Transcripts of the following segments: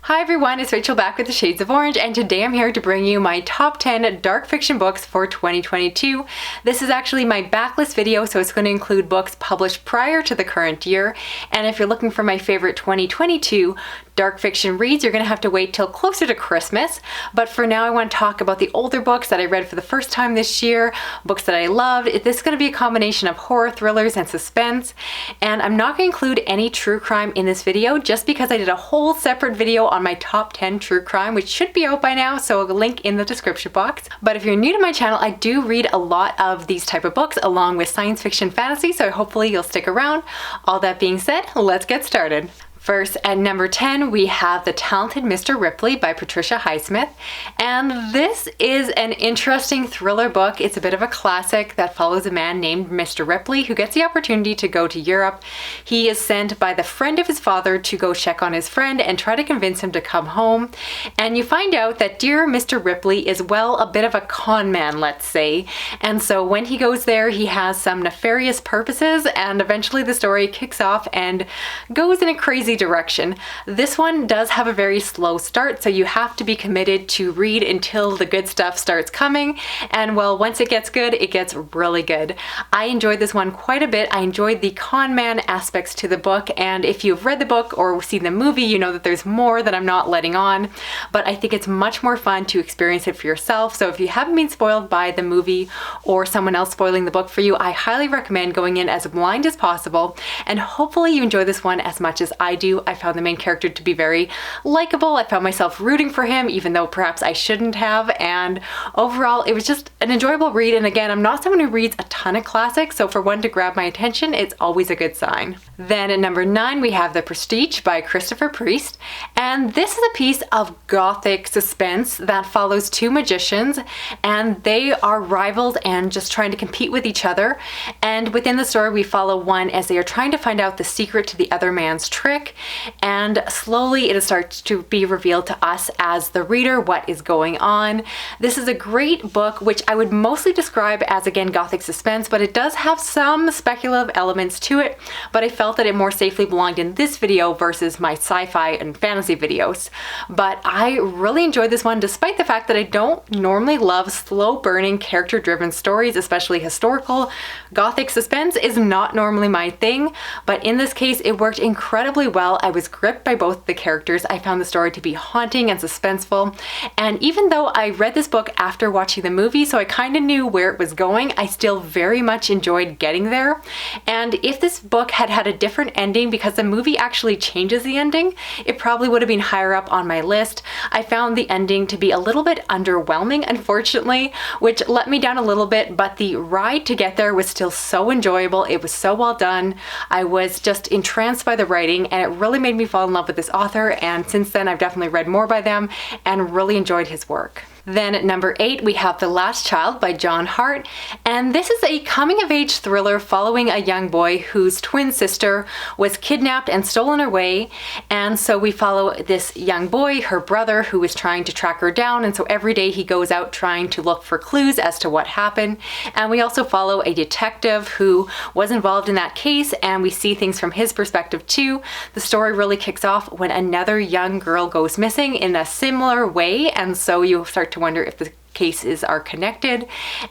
Hi everyone, it's Rachel back with the Shades of Orange, and today I'm here to bring you my top 10 dark fiction books for 2022. This is actually my backlist video, so it's going to include books published prior to the current year, and if you're looking for my favorite 2022 dark fiction reads, you're going to have to wait till closer to Christmas. But for now, I want to talk about the older books that I read for the first time this year, books that I loved. This is going to be a combination of horror, thrillers, and suspense. And I'm not going to include any true crime in this video just because I did a whole separate video on my top 10 true crime, which should be out by now, so I'll link in the description box. But if you're new to my channel, I do read a lot of these type of books along with science fiction fantasy, so hopefully you'll stick around. All that being said, let's get started. First, at number 10, we have The Talented Mr. Ripley by Patricia Highsmith. And this is an interesting thriller book. It's a bit of a classic that follows a man named Mr. Ripley who gets the opportunity to go to Europe. He is sent by the friend of his father to go check on his friend and try to convince him to come home. And you find out that dear Mr. Ripley is, well, a bit of a con man, let's say. And so when he goes there, he has some nefarious purposes, and eventually the story kicks off and goes in a crazy direction. This one does have a very slow start, so you have to be committed to read until the good stuff starts coming, and well, once it gets good, it gets really good. I enjoyed this one quite a bit. I enjoyed the con man aspects to the book, and if you've read the book or seen the movie, you know that there's more that I'm not letting on, but I think it's much more fun to experience it for yourself. So if you haven't been spoiled by the movie or someone else spoiling the book for you, I highly recommend going in as blind as possible, and hopefully you enjoy this one as much as I do. I found the main character to be very likable. I found myself rooting for him, even though perhaps I shouldn't have, and overall it was just an enjoyable read. And again, I'm not someone who reads a ton of classics, so for one to grab my attention, it's always a good sign. Then at number 9, we have The Prestige by Christopher Priest, and this is a piece of gothic suspense that follows two magicians, and they are rivals and just trying to compete with each other. And within the story, we follow one as they are trying to find out the secret to the other man's trick, and slowly it starts to be revealed to us as the reader what is going on. This is a great book, which I would mostly describe as, again, gothic suspense, but it does have some speculative elements to it, but I felt that it more safely belonged in this video versus my sci-fi and fantasy videos. But I really enjoyed this one, despite the fact that I don't normally love slow burning character driven stories, especially historical. Gothic suspense is not normally my thing, but in this case it worked incredibly well. I was gripped by both the characters. I found the story to be haunting and suspenseful, and even though I read this book after watching the movie, so I kind of knew where it was going, I still very much enjoyed getting there. And if this book had had a different ending, because the movie actually changes the ending, it probably would have been higher up on my list. I found the ending to be a little bit underwhelming, unfortunately, which let me down a little bit, but the ride to get there was still so enjoyable. It was so well done. I was just entranced by the writing, and it really made me fall in love with this author, and since then I've definitely read more by them and really enjoyed his work. Then at number 8, we have The Last Child by John Hart, and this is a coming-of-age thriller following a young boy whose twin sister was kidnapped and stolen away, and so we follow this young boy, her brother, who is trying to track her down, and so every day he goes out trying to look for clues as to what happened. And we also follow a detective who was involved in that case, and we see things from his perspective too. The story really kicks off when another young girl goes missing in a similar way, and so you start to wonder if the cases are connected,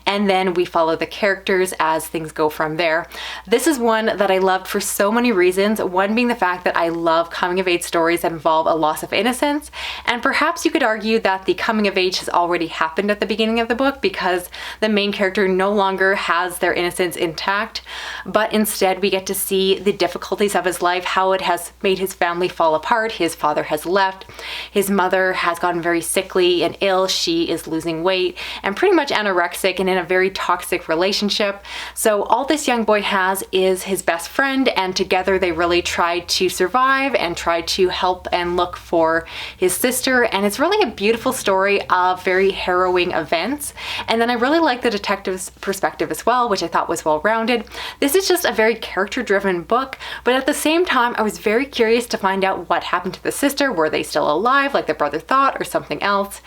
and then we follow the characters as things go from there. This is one that I loved for so many reasons, one being the fact that I love coming of age stories that involve a loss of innocence, and perhaps you could argue that the coming of age has already happened at the beginning of the book because the main character no longer has their innocence intact, but instead we get to see the difficulties of his life, how it has made his family fall apart. His father has left, his mother has gotten very sickly and ill, she is losing weight and pretty much anorexic and in a very toxic relationship. So all this young boy has is his best friend, and together they really try to survive and try to help and look for his sister sister, and it's really a beautiful story of very harrowing events. And then I really like the detective's perspective as well, which I thought was well-rounded. This is just a very character-driven book, but at the same time, I was very curious to find out what happened to the sister. Were they still alive like the brother thought, or something else?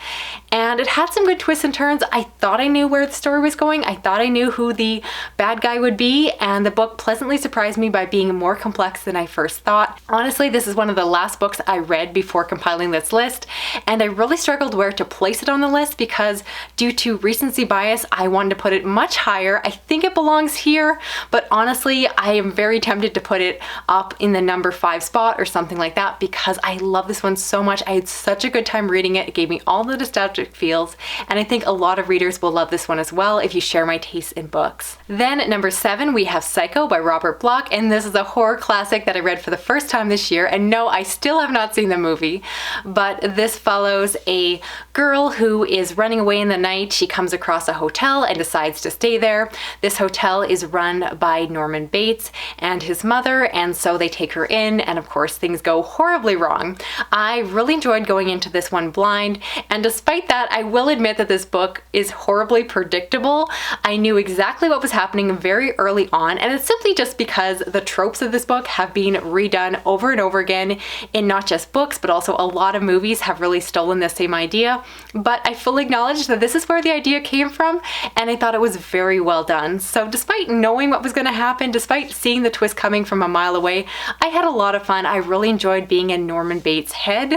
And it had some good twists and turns. I thought I knew where the story was going. I thought I knew who the bad guy would be, and the book pleasantly surprised me by being more complex than I first thought. Honestly, this is one of the last books I read before compiling this list, and I really struggled where to place it on the list because due to recency bias, I wanted to put it much higher. I think it belongs here, but honestly, I am very tempted to put it up in the number 5 spot or something like that because I love this one so much. I had such a good time reading it. It gave me all the nostalgic feels, and I think a lot of readers will love this one as well if you share my taste in books. Then at number 7, we have Psycho by Robert Bloch, and this is a horror classic that I read for the first time this year, and no, I still have not seen the movie, but this follows a girl who is running away in the night. She comes across a hotel and decides to stay there. This hotel is run by Norman Bates and his mother, and so they take her in, and of course things go horribly wrong. I really enjoyed going into this one blind, and despite that, I will admit that this book is horribly predictable. I knew exactly what was happening very early on, and it's simply just because the tropes of this book have been redone over and over again in not just books, but also a lot of movies have really stolen the same idea. But I fully acknowledge that this is where the idea came from, and I thought it was very well done. So despite knowing what was going to happen, despite seeing the twist coming from a mile away, I had a lot of fun. I really enjoyed being in Norman Bates' head,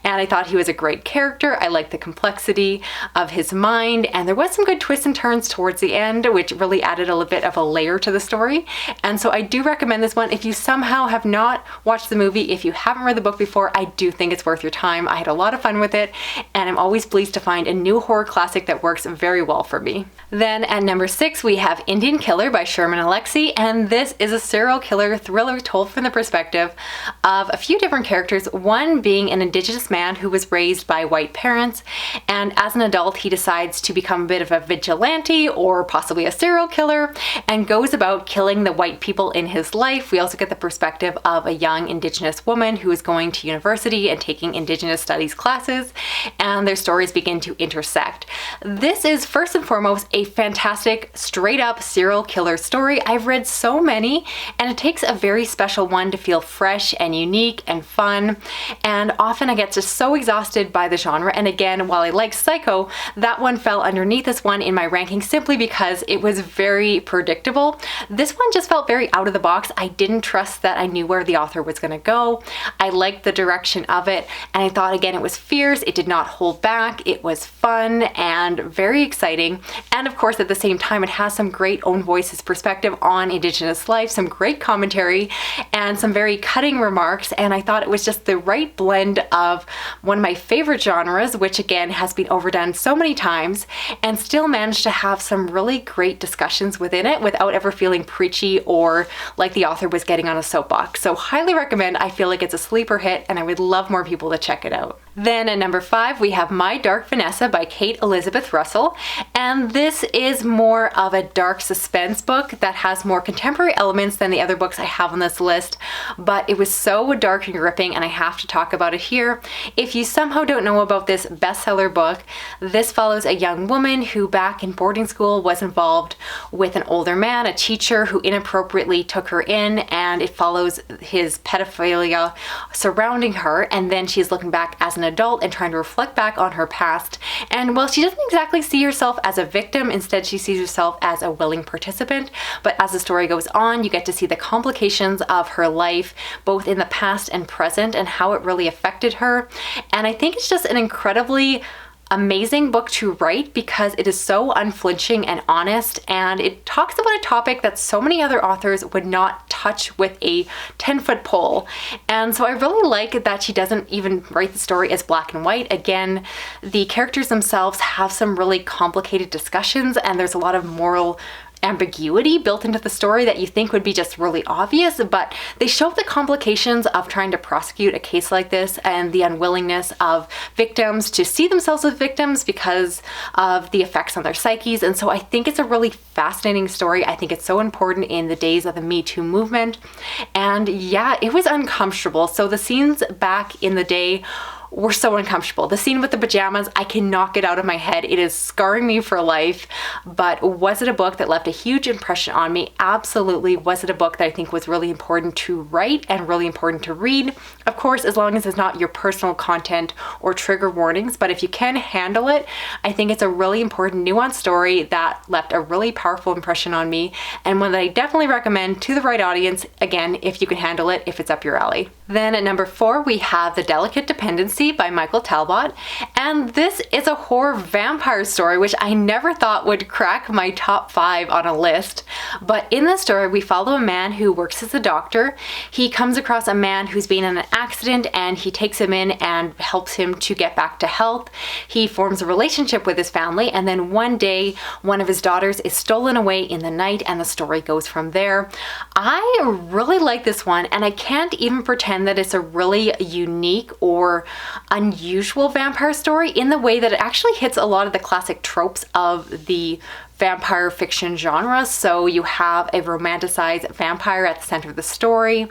and I thought he was a great character. I liked the complexity of his mind, and there was some good twists and turns towards the end, which really added a little bit of a layer to the story. And so I do recommend this one. If you somehow have not watched the movie, if you haven't read the book before, I do think it's worth your time. I had a lot of fun with it, and I'm always pleased to find a new horror classic that works very well for me. Then at number 6, we have Indian Killer by Sherman Alexie, and this is a serial killer thriller told from the perspective of a few different characters, one being an Indigenous man who was raised by white parents, and as an adult he decides to become a bit of a vigilante or possibly a serial killer and goes about killing the white people in his life. We also get the perspective of a young Indigenous woman who is going to university and taking Indigenous studies classes, and their stories begin to intersect. This is first and foremost a fantastic straight up serial killer story. I've read so many, and it takes a very special one to feel fresh and unique and fun, and often I get just so exhausted by the genre. And again, while I like Psycho, that one fell underneath this one in my ranking simply because it was very predictable. This one just felt very out of the box. I didn't trust that I knew where the author was going to go. I liked the direction of it, and I thought again it was fierce. It did not hold back. It was fun and very exciting, and of course at the same time it has some great own voices perspective on Indigenous life, some great commentary, and some very cutting remarks. And I thought it was just the right blend of one of my favorite genres, which again has been overdone so many times, and still managed to have some really great discussions within it without ever feeling preachy or like the author was getting on a soapbox. So highly recommend. I feel like it's a sleeper hit, and I would love more people to check it out. Then at number 5, we have My Dark Vanessa by Kate Elizabeth Russell, and this is more of a dark suspense book that has more contemporary elements than the other books I have on this list, but it was so dark and gripping, and I have to talk about it here. If you somehow don't know about this bestseller book, this follows a young woman who back in boarding school was involved with an older man, a teacher who inappropriately took her in, and it follows his pedophilia surrounding her, and then she's looking back as an adult and trying to reflect back on her past. And while she doesn't exactly see herself as a victim, instead she sees herself as a willing participant. But as the story goes on, you get to see the complications of her life, both in the past and present, and how it really affected her. And I think it's just an incredibly amazing book to write because it is so unflinching and honest, and it talks about a topic that so many other authors would not touch with a 10-foot pole. And so I really like that she doesn't even write the story as black and white. Again, the characters themselves have some really complicated discussions, and there's a lot of moral ambiguity built into the story that you think would be just really obvious, but they show the complications of trying to prosecute a case like this and the unwillingness of victims to see themselves as victims because of the effects on their psyches. And so I think it's a really fascinating story. I think it's so important in the days of the Me Too movement. And yeah, it was uncomfortable. So the scenes back in the day were so uncomfortable. The scene with the pajamas, I cannot get out of my head. It is scarring me for life. But was it a book that left a huge impression on me? Absolutely. Was it a book that I think was really important to write and really important to read? Of course, as long as it's not your personal content or trigger warnings, but if you can handle it, I think it's a really important, nuanced story that left a really powerful impression on me, and one that I definitely recommend to the right audience, again, if you can handle it, if it's up your alley. Then at number 4, we have The Delicate Dependency by Michael Talbot, and this is a horror vampire story, which I never thought would crack my top 5 on a list. But in this story, we follow a man who works as a doctor. He comes across a man who's been in an accident, and he takes him in and helps him to get back to health. He forms a relationship with his family, and then one day, one of his daughters is stolen away in the night, and the story goes from there. I really like this one, and I can't even pretend that it's a really unique or unusual vampire story in the way that it actually hits a lot of the classic tropes of the vampire fiction genre. So you have a romanticized vampire at the center of the story,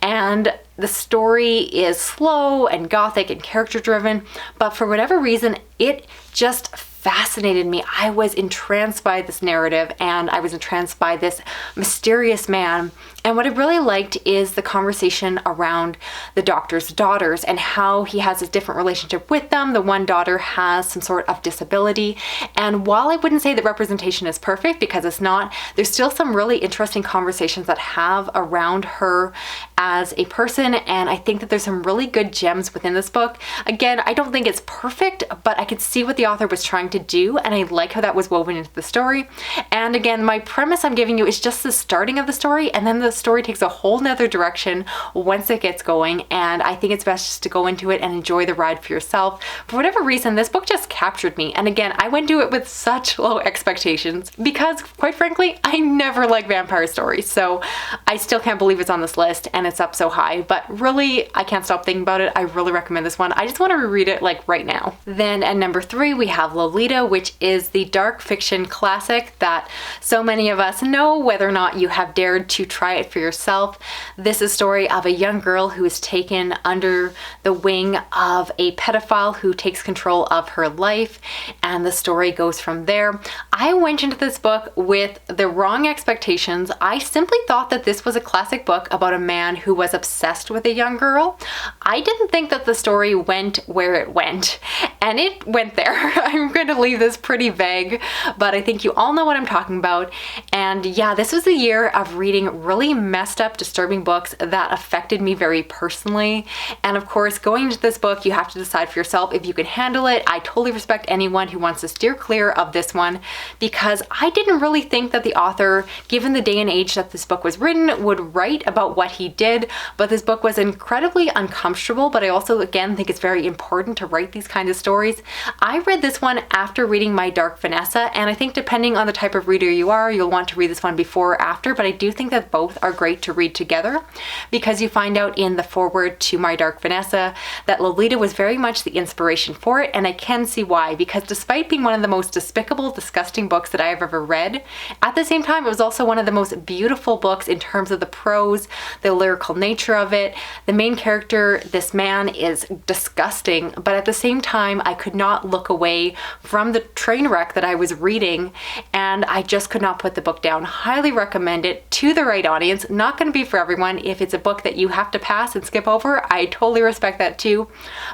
and the story is slow and gothic and character driven, but for whatever reason, it just fascinated me. I was entranced by this narrative, and I was entranced by this mysterious man. And what I really liked is the conversation around the doctor's daughters and how he has a different relationship with them. The one daughter has some sort of disability. And while I wouldn't say that representation is perfect, because it's not, there's still some really interesting conversations that have around her as a person. And I think that there's some really good gems within this book. Again, I don't think it's perfect, but I could see what the author was trying to do. And I like how that was woven into the story. And again, my premise I'm giving you is just the starting of the story, and then the story takes a whole nother direction once it gets going, and I think it's best just to go into it and enjoy the ride for yourself. For whatever reason, this book just captured me, and again, I went to it with such low expectations because, quite frankly, I never like vampire stories, so I still can't believe it's on this list and it's up so high, but really, I can't stop thinking about it. I really recommend this one. I just want to reread it like right now. Then at number 3, we have Lolita, which is the dark fiction classic that so many of us know, whether or not you have dared to try it for yourself. This is a story of a young girl who is taken under the wing of a pedophile who takes control of her life, and the story goes from there. I went into this book with the wrong expectations. I simply thought that this was a classic book about a man who was obsessed with a young girl. I didn't think that the story went where it went, and it went there. I'm going to leave this pretty vague, but I think you all know what I'm talking about. And yeah, this was a year of reading really messed up, disturbing books that affected me very personally. And of course, going into this book, you have to decide for yourself if you can handle it. I totally respect anyone who wants to steer clear of this one, because I didn't really think that the author, given the day and age that this book was written, would write about what he did. But this book was incredibly uncomfortable, but I also, again, think it's very important to write these kinds of stories. I read this one after reading My Dark Vanessa, and I think depending on the type of reader you are, you'll want to read this one before or after, but I do think that both are great to read together, because you find out in the foreword to My Dark Vanessa that Lolita was very much the inspiration for it, and I can see why, because despite being one of the most despicable, disgusting books that I have ever read, at the same time, it was also one of the most beautiful books in terms of the prose, the lyrical nature of it. The main character, this man, is disgusting, but at the same time, I could not look away from the train wreck that I was reading, and I just could not put the book down. Highly recommend it to the right audience. Not going to be for everyone. If it's a book that you have to pass and skip over, I totally respect that too,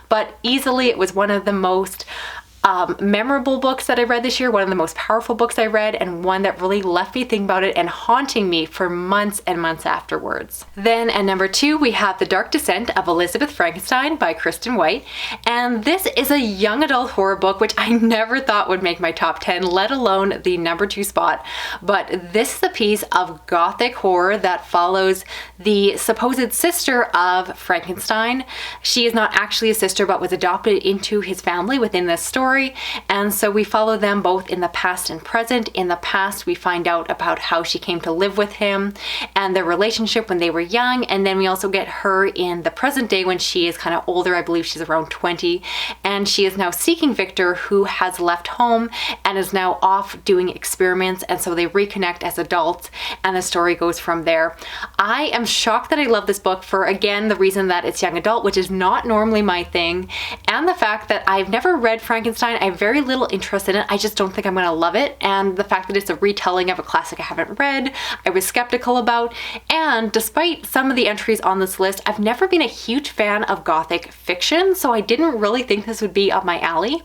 but easily it was one of the most memorable books that I read this year, one of the most powerful books I read, and one that really left me thinking about it and haunting me for months and months afterwards. Then at number 2, we have The Dark Descent of Elizabeth Frankenstein by Kristen White, and this is a young adult horror book which I never thought would make my top 10, let alone the number 2 spot. But this is a piece of gothic horror that follows the supposed sister of Frankenstein. She is not actually a sister, but was adopted into his family within this story. And so we follow them both in the past and present. In the past, we find out about how she came to live with him and their relationship when they were young. And then we also get her in the present day when she is kind of older. I believe she's around 20. And she is now seeking Victor, who has left home and is now off doing experiments. And so they reconnect as adults, and the story goes from there. I am shocked that I love this book for, again, the reason that it's young adult, which is not normally my thing, and the fact that I've never read Frankenstein. I have very little interest in it. I just don't think I'm gonna love it, and the fact that it's a retelling of a classic I haven't read, I was skeptical about, and despite some of the entries on this list, I've never been a huge fan of Gothic fiction, so I didn't really think this would be up my alley,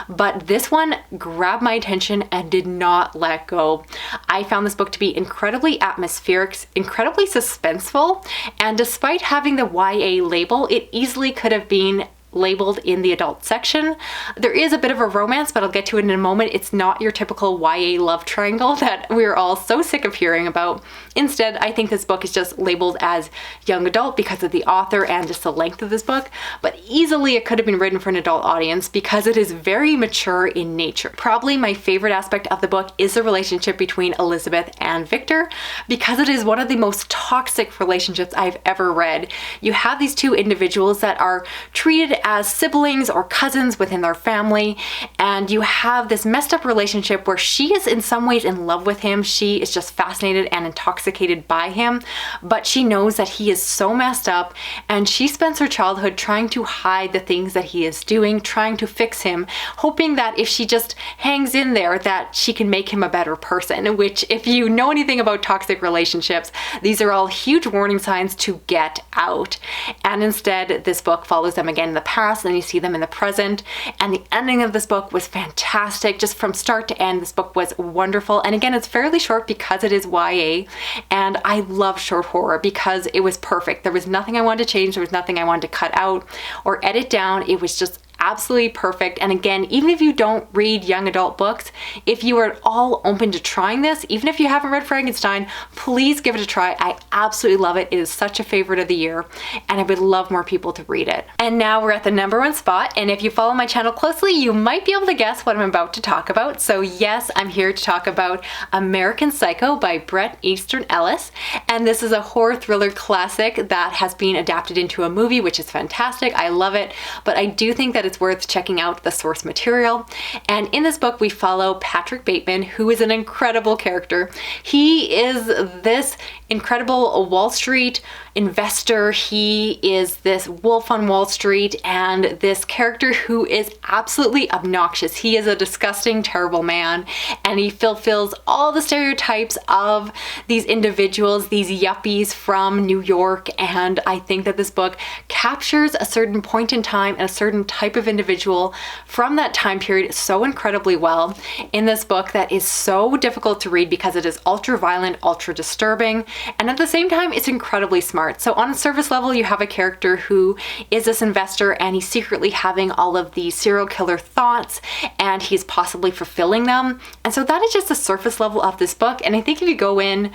but this one grabbed my attention and did not let go. I found this book to be incredibly atmospheric, incredibly suspenseful, and despite having the YA label, it easily could have been labeled in the adult section. There is a bit of a romance, but I'll get to it in a moment. It's not your typical YA love triangle that we're all so sick of hearing about. Instead, I think this book is just labeled as young adult because of the author and just the length of this book, but easily it could have been written for an adult audience because it is very mature in nature. Probably my favorite aspect of the book is the relationship between Elizabeth and Victor, because it is one of the most toxic relationships I've ever read. You have these two individuals that are treated as siblings or cousins within their family, and you have this messed up relationship where she is in some ways in love with him. She is just fascinated and intoxicated by him, but she knows that he is so messed up, and she spends her childhood trying to hide the things that he is doing, trying to fix him, hoping that if she just hangs in there that she can make him a better person, which, if you know anything about toxic relationships, these are all huge warning signs to get out. And instead, this book follows them again in the past, and then you see them in the present, and the ending of this book was fantastic. Just from start to end, this book was wonderful. And again, it's fairly short because it is YA, and I love short horror because it was perfect. There was nothing I wanted to change, there was nothing I wanted to cut out or edit down. It was just absolutely perfect. And again, even if you don't read young adult books, if you are at all open to trying this, even if you haven't read Frankenstein, please give it a try. I absolutely love it. It is such a favorite of the year, and I would love more people to read it. And now we're at the #1 spot, and if you follow my channel closely, you might be able to guess what I'm about to talk about. So yes, I'm here to talk about American Psycho by Bret Easton Ellis, and this is a horror thriller classic that has been adapted into a movie, which is fantastic. I love it, but I do think that it's worth checking out the source material. And in this book, we follow Patrick Bateman, who is an incredible character. He is this incredible Wall Street investor. He is this wolf on Wall Street, and this character who is absolutely obnoxious. He is a disgusting, terrible man, and he fulfills all the stereotypes of these individuals, these yuppies from New York. And I think that this book captures a certain point in time and a certain type of individual from that time period so incredibly well in this book that is so difficult to read because it is ultra violent, ultra disturbing, and at the same time it's incredibly smart. So on a surface level, you have a character who is this investor, and he's secretly having all of these serial killer thoughts, and he's possibly fulfilling them. And so that is just the surface level of this book. And I think if you go in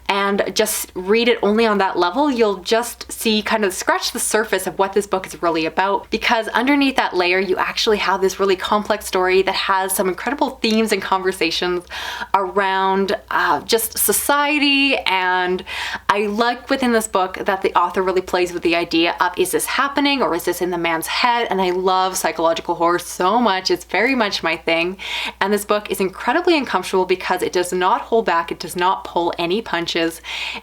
and just read it only on that level, you'll just see, kind of scratch the surface of what this book is really about, because underneath that layer, you actually have this really complex story that has some incredible themes and conversations around just society. And I like within this book that the author really plays with the idea of, is this happening or is this in the man's head? And I love psychological horror so much. It's very much my thing. And this book is incredibly uncomfortable because it does not hold back. It does not pull any punches,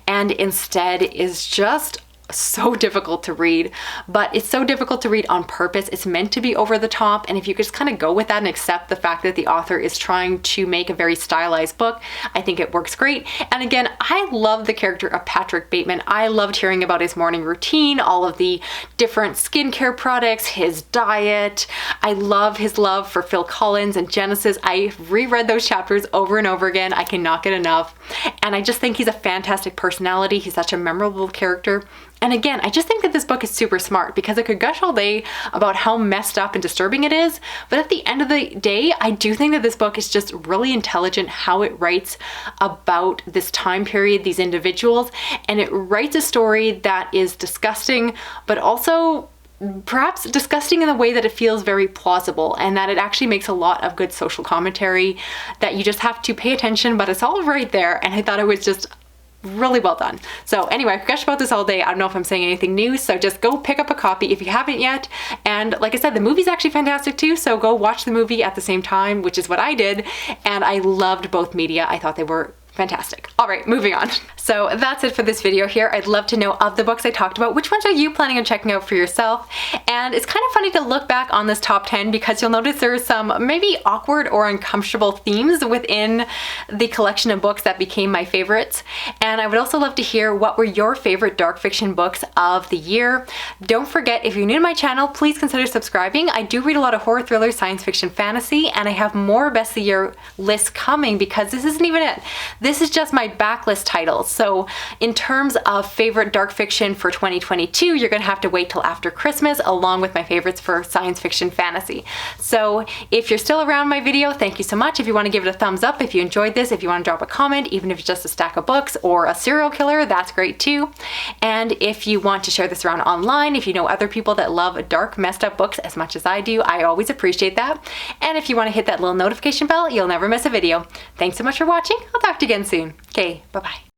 and instead is just so difficult to read. But it's so difficult to read on purpose. It's meant to be over the top, and if you could just kind of go with that and accept the fact that the author is trying to make a very stylized book, I think it works great. And again, I love the character of Patrick Bateman. I loved hearing about his morning routine, all of the different skincare products, his diet. I love his love for Phil Collins and Genesis. I reread those chapters over and over again. I cannot get enough. And I just think he's a fantastic personality. He's such a memorable character. And again, I just think that this book is super smart because I could gush all day about how messed up and disturbing it is, but at the end of the day, I do think that this book is just really intelligent how it writes about this time period, these individuals, and it writes a story that is disgusting, but also perhaps disgusting in the way that it feels very plausible, and that it actually makes a lot of good social commentary that you just have to pay attention, but it's all right there. And I thought it was just really well done. So anyway, I could gush about this all day. I don't know if I'm saying anything new, so just go pick up a copy if you haven't yet. And like I said, the movie's actually fantastic too, so go watch the movie at the same time, which is what I did. And I loved both media. I thought they were Fantastic. All right, moving on. So that's it for this video here. I'd love to know, of the books I talked about, which ones are you planning on checking out for yourself? And it's kind of funny to look back on this top 10 because you'll notice there are some maybe awkward or uncomfortable themes within the collection of books that became my favorites. And I would also love to hear what were your favorite dark fiction books of the year. Don't forget, if you're new to my channel, please consider subscribing. I do read a lot of horror, thriller, science fiction, fantasy, and I have more best of the year lists coming because this isn't even it. This is just my backlist titles. So in terms of favorite dark fiction for 2022, you're gonna have to wait till after Christmas, along with my favorites for science fiction fantasy. So if you're still around my video, thank you so much. If you wanna give it a thumbs up, if you enjoyed this, if you wanna drop a comment, even if it's just a stack of books or a serial killer, that's great too. And if you want to share this around online, if you know other people that love dark, messed up books as much as I do, I always appreciate that. And if you wanna hit that little notification bell, you'll never miss a video. Thanks so much for watching. I'll talk to you again soon. Okay, bye-bye.